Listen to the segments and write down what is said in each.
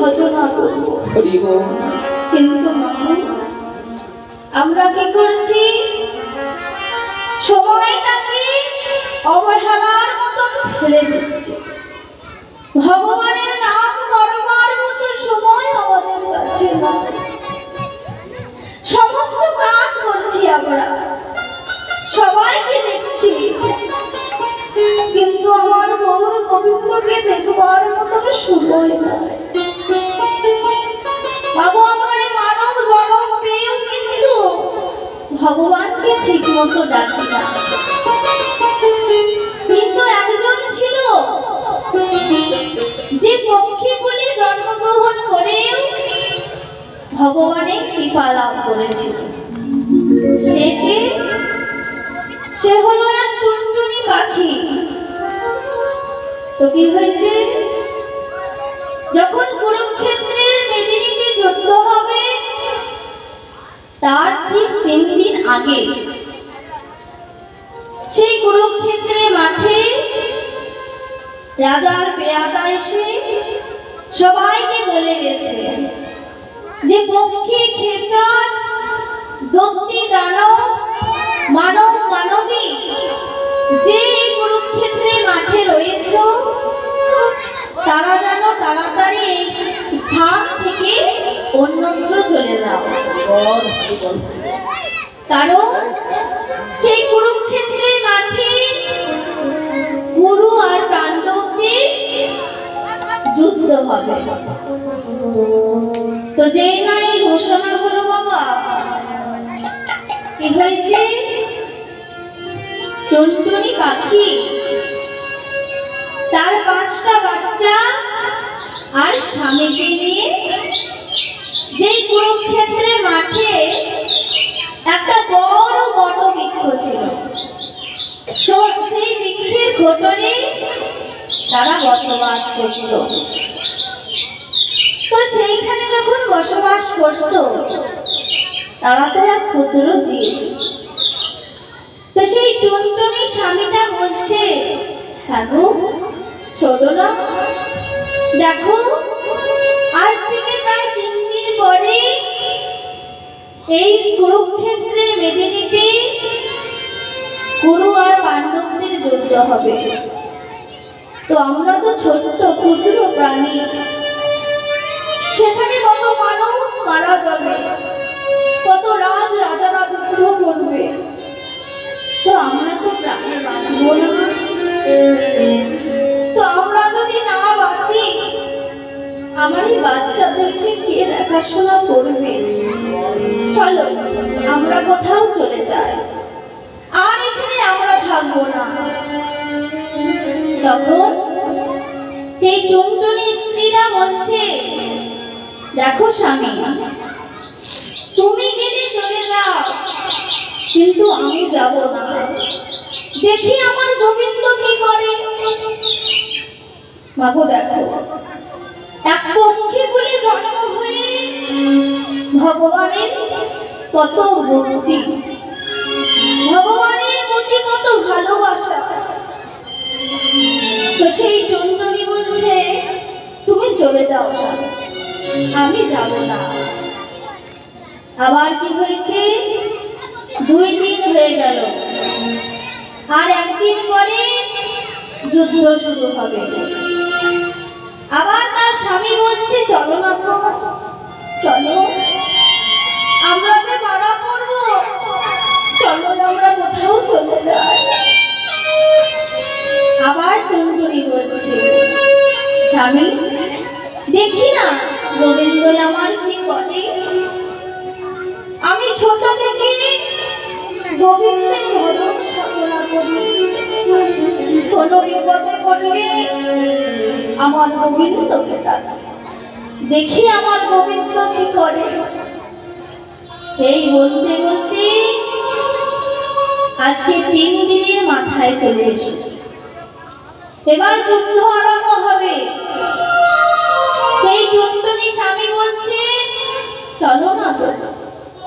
ভজনা করব। কিন্তু মাগো আমরা কি করছি, সময়টাকে অবহেলার মতন ফেলে দিচ্ছি। ভগবানের নাম করবার মতো সময় আমাদের কাছে নাই। সমস্ত কাজ করছি আমরা, সবাইকে দেখছি, কিন্তু আমার গৌর গোবিন্দকে দেখবার মতন সময় নাই। বাবু আমরা মানব জন্ম পেয়েও কিন্তু ভগবানকে ঠিক মতো ডাকি না। কিন্তু একজন ছিল যে পক্ষী বলে জন্মগ্রহণ করেও ভগবানের কৃপা লাভ করেছিল। সে হলো এক টুনটুনি পাখি। তো কি হয়েছে, যখন কুরুক্ষেত্রের মেদিনীতে যুদ্ধ হবে তার ঠিক 3 দিন আগে সেই কুরুক্ষেত্রের মাঠে রাজার পেয়াদা এসে সবাইকে বলে গেছে যে পক্ষী, খেচর, দত্তি, দানব, মানব, মানবী যে কুরুক্ষেত্রের মাঠে রয়েছে তারা যেন তাড়াতাড়ি এই স্থান থেকে অন্যত্র চলে যাও। কারণ সেই কুরুক্ষেত্রের মাঠে কুরু আর পাণ্ডবদের যুদ্ধ হবে। তো যেই না এই ঘোষণা হলো বাবা, কি হয়েছে, টুনটুনি পাখি তার 5টা বাচ্চা আর স্বামীকে নিয়ে যে কুরুক্ষেত্রের মাঠে একটা বড় বট বৃক্ষ ছিল, সেই বৃক্ষের ঘটরে তারা বসবাস করত। তো সেইখানে যখন বসবাস করত তারা তো এক ক্ষুদ্র জীব। তো সেই টুনটুনি স্বামীটা বলছে, হ্যাঁ গো শোনো না, দেখো আজ থেকে প্রায় 3 দিন পরে এই কুরুক্ষেত্রের মেদিনীতে কুরু আর পাণ্ডবদের যুদ্ধ হবে। তো আমরা তো ছোট্ট ক্ষুদ্র প্রাণী, সেখানে কত মানব মারা যাবে, কত রাজারা যুদ্ধ করবে, তো আমরা তো প্রাণে বাঁচবো না। তো আমরা যদি না বাঁচি আমার এই বাচ্চাদেরকে কে দেখাশোনা করবে? চলো আমরা কোথাও চলে যাই, আর এখানে আমরা থাকবো না। তখন সেই টুনটুনি স্ত্রীরা বলছে, দেখো স্বামী, তুমি গেলে চলে যাও, কিন্তু আমি যাব না। দেখি আমার গোবিন্দ কি করে। বাবু দেখো, এক পক্ষী বলে জন্ম হয়ে ভগবানের কত ভক্তি, ভগবানের প্রতি কত ভালোবাসা। তো সেই টুনটুনি বলছে, তুমি চলে যাও স্বামী, আমি যাব না। আবার কি হয়েছে, 2 দিন হয়ে গেল, আর 1 দিন পরে যুদ্ধ শুরু হবে। আবার তার স্বামী বলছে, চলো না গো, চলো, আমরা যে মারা পড়বো, চলো আমরা কোথাও চলে যাই। আবার টুনটুনি বলছে, স্বামী দেখি না গোবিন্দ আমার কি করে। আমি ছোট থেকে গোবিন্দের ভজন সাধনা করি, কোন বিপদে পড়লে আমার গোবিন্দকে ডাকি, দেখি আমার গোবিন্দ কি করে। এই বলতে বলতে আজকে 3 দিনের মাথায় চলে এসেছে। এবার যুদ্ধ আরম্ভ হবে। সেই টুনটুনি স্বামী বলছে, চলো না গো,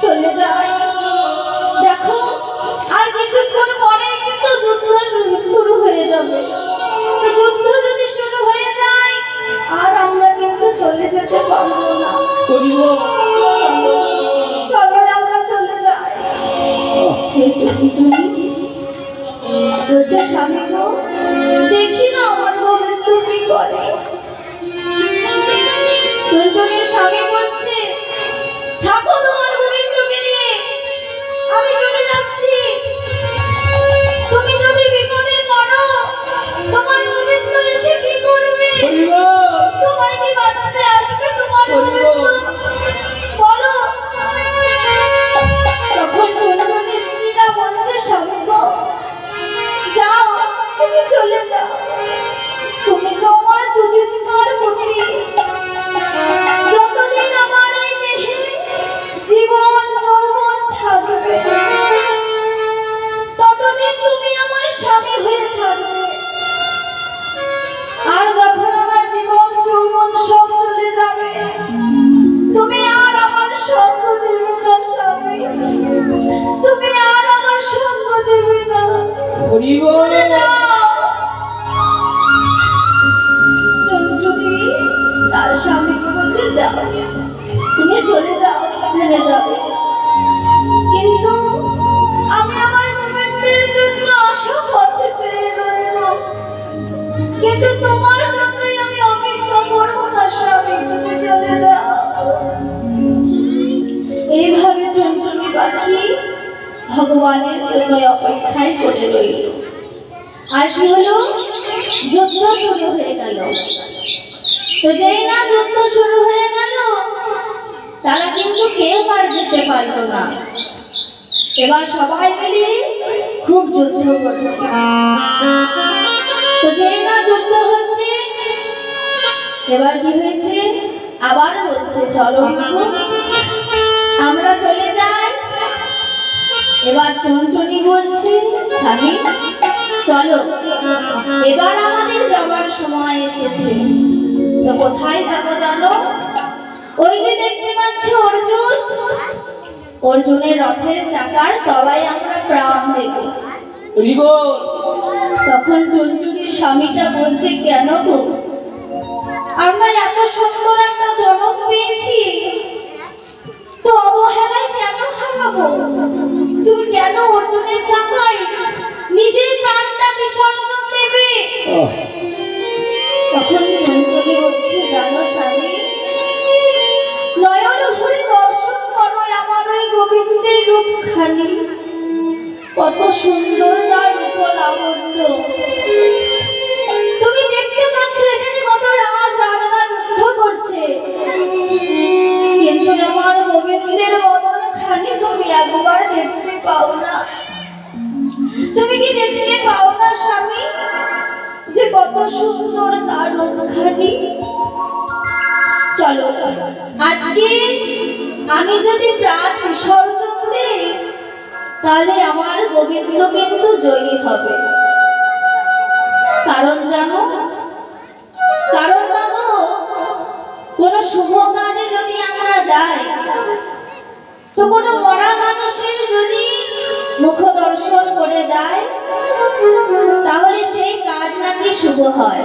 চলে যাই। দেখো আর কিছুক্ষণ পরে কিন্তু যুদ্ধ শুরু হয়ে যাবে। তো যুদ্ধ যদি শুরু হয়ে যায় আর আমরা কিন্তু চলে যেতে পারবো ভগবানের জন্য অপেক্ষায় করে রইল। আর কি হলো, যুদ্ধ শুরু হয়ে গেল। তো যেই না যুদ্ধ শুরু হয়ে গেল, তারা কিন্তু কেউ আর যেতে পারলো না। এবার সবাই মিলে খুব যুদ্ধ করছে। তো যেই না যুদ্ধ হচ্ছে, এবার কি হয়েছে, আবার বলছে চলো আমরা চলে যাই। এবার টুনটুনি বলছে স্বামী চলো, এবার আমাদের যাওয়ার সময় এসেছে। তো কোথায় যাবো জানো? ওই যে দেখতে পাচ্ছ অর্জুন, অর্জুনের রথের চাকার তলায় আমরা প্রাণ দেব। তখন টুনটুনির স্বামীটা বলছে কেন গো, আমরা এত সুন্দর একটা জনম পেয়েছি, তো অবহেলায় কেন হারাবো? তুমি কেন অর্জুনের চাকায় নিজের প্রাণটা বিসর্জন দেবে? তখন টুনটুনি বলছে জানো স্বামী, নয়ন ভরে দর্শন করো আমার ওই গোবিন্দের রূপখানি, কত সুন্দর তার রূপ লাবণ্য। তুমি দেখতে পাচ্ছ এখানে কত রাজরা যুদ্ধ করছে, কিন্তু আমার গোবিন্দের বদনখানি তুমি একবার দেখতে পাও না। তুমি কি দেখতে পাও না স্বামী যে কত সুন্দর তার রূপখানি? চলো আজকে আমি যদি প্রাণ বিসর্জন দেই, তাহলে আমার গোবিন্দ কিন্তু জয়ী হবে। কারণ জানো, কারণ মাগো, কোন শুভ কাজে যদি আমরা যাই, তো কোনো মরা মানুষের যদি মুখ দর্শন করে যায়, তাহলে সেই কাজ নাকি শুভ হয়।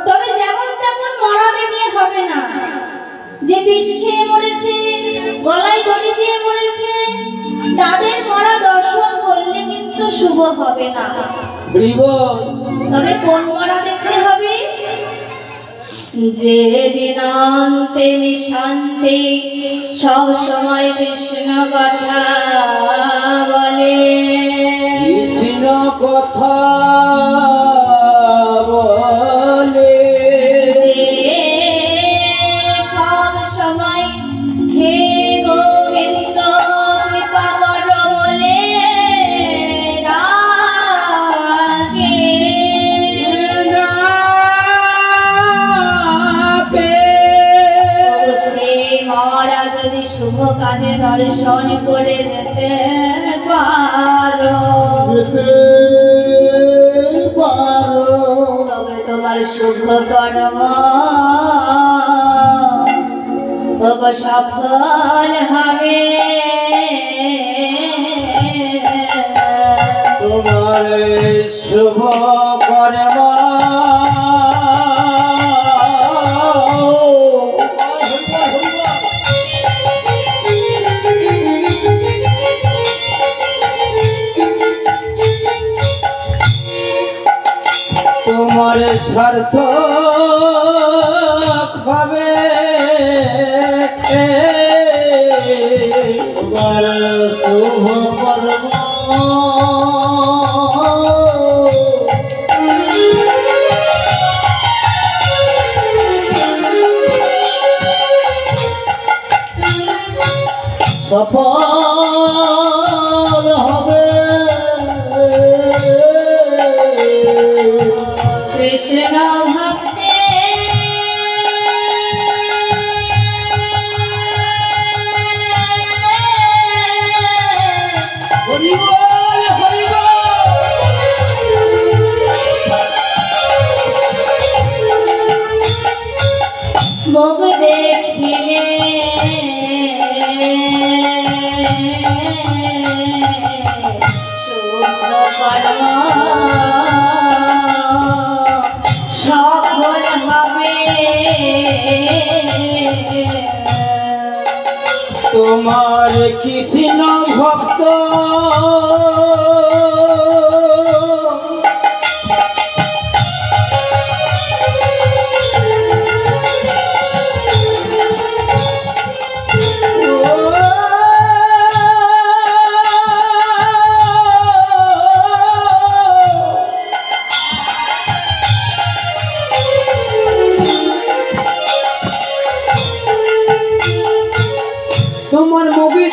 তবে যেমন তেমন মরা দেখলে হবে না, যে বিষ খেয়ে মরেছে, গলায় দড়ি দিয়ে মরেছে, তাদের মরা দর্শন করলে কিন্তু শুভ হবে না। তবে কোন মরা দেখতে হবে? যে দিনান্তে নিশান্তে সব সময় কৃষ্ণ কথা বলে, কৃষ্ণ কথা বলে, যে সব সময় হে গোবিন্দ কৃপা করো বলে ডাকে। মরা যদি শুভ কাজে দর্শন করে যেতে পারো, তবে তোমার শুভ কর্ম সফল হবে। তোমার শুভ কর্ম তোমার সার্থক হবে। তোমার শুভ কর্ম সফল হবে। কৃষ্ণ ভক্তে মুখ দেখিলে শুভ কর্ম সফল হবে। তোমার কৃষ্ণ ভক্ত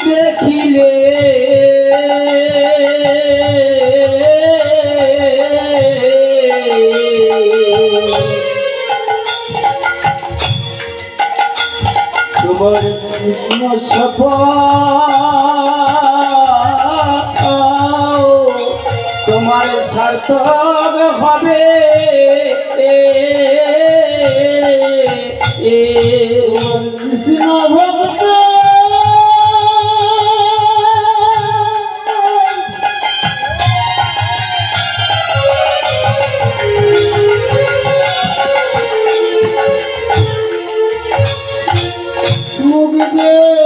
দেখিলে তোমার কৃষ্ণ সফা তোমার সার্থক হবে কৃষ্ণ ভক্ত মুখ দেখিলে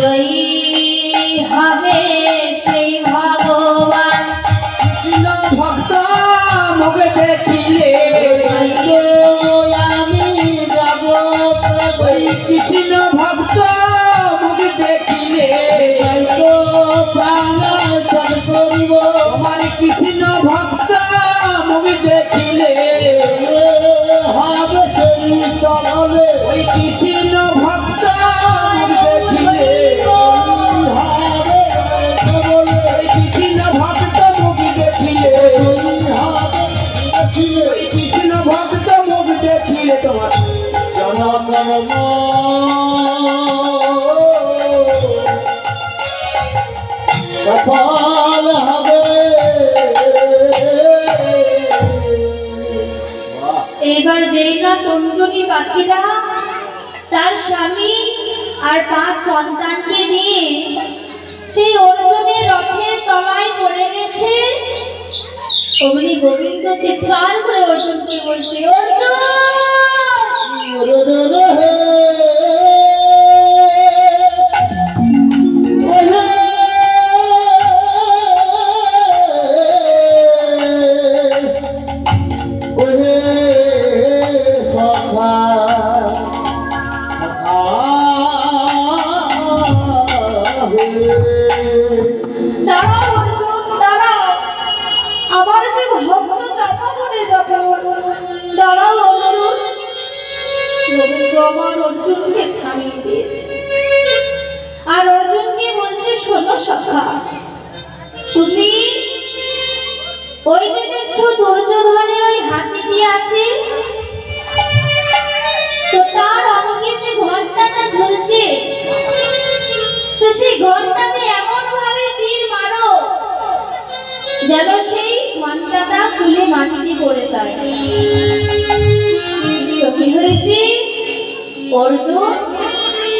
জয়ী হবে সেই ভগবান কৃষ্ণ ভক্ত মুখ দেখিলে আমি যাব ওই কৃষ্ণ ভক্ত মুখ দেখিলে প্রাণ করিব আমার কৃষ্ণ ভক্ত মুখ দেখিলে হবে সেই সরলে ওই কৃষ্ণ ভক্ত মুখ দেখিলে কৃষ্ণ ভক্ত মুখ দেখিলে কৃষ্ণ ভক্ত মুখ দেখিলে তোমার জনকর্ম সফল হবে। এবার যেই না টুনটুনি পাখিরা তার স্বামী আর 5 সন্তানকে নিয়ে সেই অর্জুনের রথের তলায় পড়ে গেছে, অমনি গোবিন্দ চিৎকার করে অর্জুনকে বলছে, অর্জুন দাঁড়াও অর্জুন, দাঁড়াও, আমার যে ভক্ত চাপা পড়ে যাবে, দাঁড়াও অর্জুন। গোবিন্দ আমার অর্জুনকে থামিয়ে দিয়েছে আর অর্জুনকে বলছে, শোনো সখা, তুমি ওই যে দেখছো দুর্যোধনের ওই হাতিটি আছে, তো তার অঙ্গে যে ঘন্টাটা ঝুলছে, তো সেই ঘন্টাতে এমন ভাবে তীর মারো যেন সেই ঘন্টাটা খুলে মাটিতে পড়ে যায়। তো কি হয়েছে, অর্জুন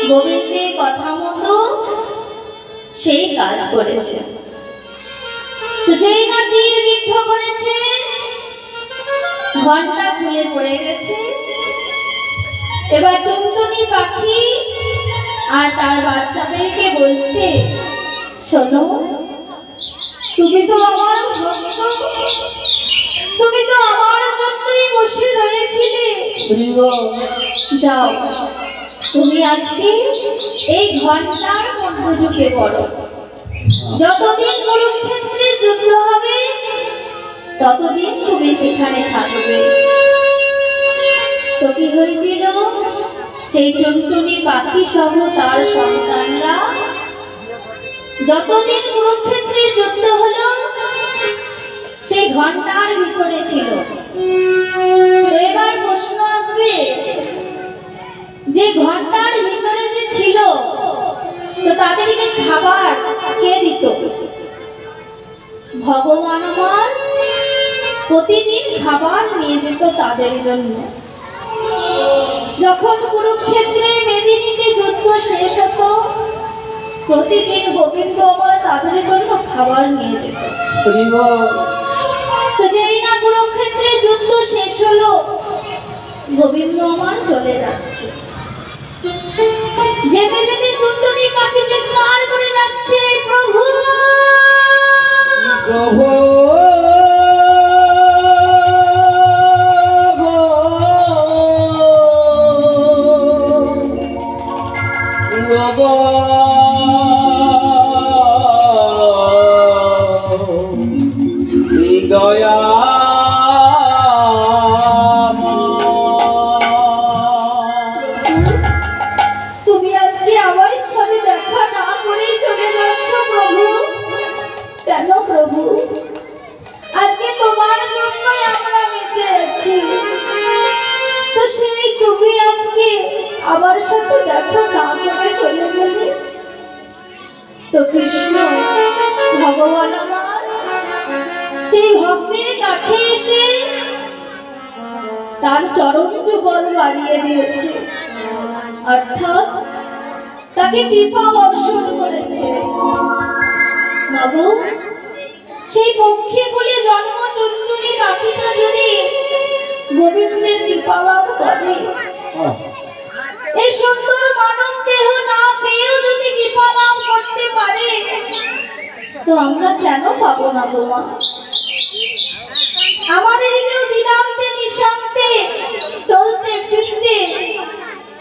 গোবিন্দের কথা মতো সেই কাজ করেছে। তো যেই না তীর বিদ্ধ করেছে, ঘন্টা খুলে পড়ে গেছে। এবার টুনটুনি পাখি আর তার বাচ্চাদেরকে বলছে, শোনো, তুমি তো আমার ভক্ত, তুমি তো আমার জন্যই বসে রয়েছিলে, যাও তুমি আজকে এই ঘন্টার মধ্যে ঢুকে পড়ো, যতদিন কুরুক্ষেত্রে যুদ্ধ হবে ততদিন তুমি সেখানে থাকবে। তো কি হয়েছিল, সেই টুনটুনি পাখি সহ তার সন্তানরা যতদিন কুরুক্ষেত্রে যুদ্ধ হলো সেই ঘন্টার ভিতরে ছিল। তো এবার প্রশ্ন আসবে যে ঘন্টার ভিতরে যে ছিল, তো তাদেরকে খাবার কে দিত? ভগবান আমার প্রতিদিন খাবার নিয়ে যেত তাদের জন্য। যখন কুরুক্ষেত্রের মেদিনীতে যুদ্ধ শেষ হতো, প্রতিদিন গোবিন্দ আমার তাদের জন্য খাবার নিয়ে যেত। তো যেই না কুরুক্ষেত্রের যুদ্ধ শেষ হলো, গোবিন্দ আমার চলে যাচ্ছে, যেতে যেতে টুনটুনি পাখি চিৎকার করে ডাকছে, প্রভু প্রভু কেন প্রভু, আজকে তোমার জন্যই আমরা বেঁচে আছি, তো সেই তুমি আজকে আমার সাথে দেখা না করে চলে গেলে। তো কৃষ্ণ ভগবান আমার সেই ভক্তের কাছে এসে তার চরণ যুগল বাড়িয়ে দিয়েছে, অর্থাৎ তাকে কৃপা বর্ষণ করেছে। মাগো, সেই পক্ষীগুলি জন্ম টুনটুনি পাখিটা যদি গোবিন্দের কৃপা লাভ করে, এই সুন্দর মানব দেহ না পেয়েও যদি কৃপা লাভ করতে পারে, তো আমরা কেন পাবো না গো মা? আমাদেরকেও দিনান্তে নিঃশান্তে চলতে ফিরতে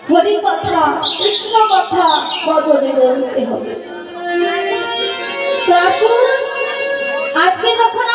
হরি কথা কৃষ্ণ কথা বদলে বলতে হবে। তো আসুন, আজকে যখন